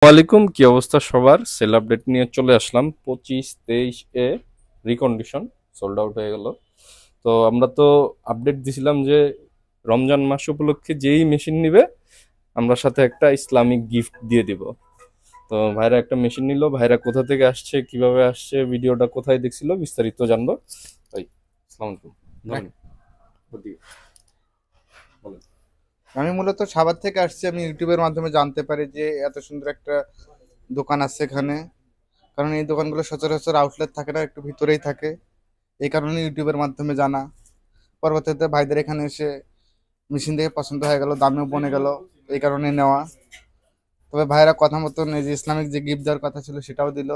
ওয়ালাইকুম, কি অবস্থা সবার? সেল আপডেট নিয়ে চলে আসলাম। 25-23 রিকন্ডিশন সোল্ড আউট হয়ে গেল। তো আমরা তো আপডেট দিছিলাম যে রমজান মাস উপলক্ষে যেই মেশিন নিবে আমরা সাথে একটা ইসলামিক গিফট দিয়ে দিব। তো ভাইরা একটা মেশিন নিল। ভাইরা কোথা থেকে আসছে, কিভাবে আসছে, ভিডিওটা কোথায় দেখছিল, বিস্তারিত জানবো। ভাই, আসসালামু আলাইকুম। ধরেন, ওদিকে বলেন। আমি মূলত সাভার থেকে আসছি। আমি ইউটিউবের মাধ্যমে জানতে পারি যে এত সুন্দর একটা দোকান আছে এখানে। কারণ এই দোকানগুলো সচরাচর আউটলেট থাকে না, একটু ভিতরেই থাকে। এই কারণে ইউটিউবের মাধ্যমে জানা। পরবর্তীতে ভাইদের এখানে এসে মেশিন দেখে পছন্দ হয়ে গেল, দামেও বনে গেল, এই কারণে নেওয়া। তবে ভাইরা কথা মতন এই যে ইসলামিক যে গিফট দেওয়ার কথা ছিল সেটাও দিল।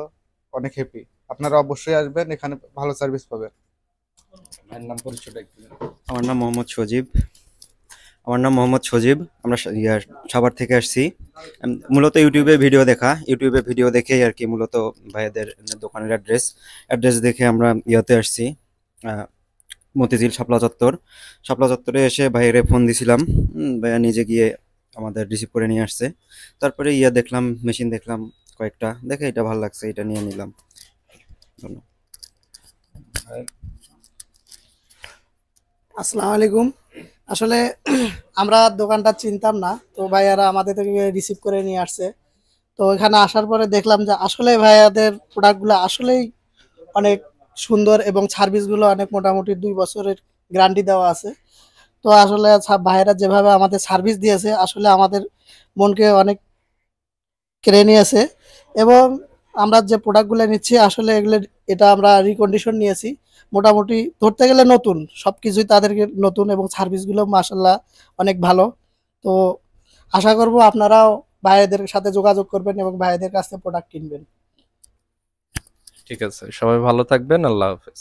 অনেক হ্যাপি। আপনারা অবশ্যই আসবেন, এখানে ভালো সার্ভিস পাবেন। ভাইয়ের নাম, পরিচয়টা একটু দিন। আমার নাম মোহাম্মদ সজীব। আমরা সাভার থেকে আসছি। মূলত ইউটিউবে ভিডিও দেখেই আর কি মূলত ভাইয়াদের দোকানের অ্যাড্রেস দেখে আমরা ইয়াতে আসছি। আহ, মতিঝিল শাপলা চত্বরে এসে ভাইয়েরে ফোন দিছিলাম। ভাইয়া নিজে গিয়ে আমাদের রিসিভ করে নিয়ে আসছে। তারপরে দেখলাম, মেশিন দেখলাম কয়েকটা, দেখে এটা ভালো লাগছে, এটা নিয়ে নিলাম। ধন্যবাদ। ভাইয়ের আসসালামু আলাইকুম। আসলে আমরা দোকানটা চিনতাম না, তো ভাইয়ারা আমাদের থেকে রিসিভ করে নিয়ে আসছে। তো এখানে আসার পরে দেখলাম যে আসলে ভাইয়াদের প্রোডাক্টগুলো আসলেই অনেক সুন্দর এবং সার্ভিসগুলো অনেক, মোটামুটি 2 বছরের গ্যারান্টি দেওয়া আছে। তো আসলে ভাইয়ারা যেভাবে আমাদের সার্ভিস দিয়েছে আসলে আমাদের মনকে অনেক কেড়ে নিয়েছে। এবং আমরা যে প্রোডাক্টগুলো নিচ্ছি আসলে এটা আমরা রিকন্ডিশন নিয়েছি। মোটামুটি ধরতে গেলে নতুন, সবকিছুই তাদেরকে নতুন এবং সার্ভিসগুলো মাশাল্লাহ অনেক ভালো। তো আশা করব আপনারাও ভাইদের সাথে যোগাযোগ করবেন এবং ভাইদের কাছ থেকে প্রোডাক্ট কিনবেন। ঠিক আছে, সবাই ভালো থাকবেন। আল্লাহ হাফেজ।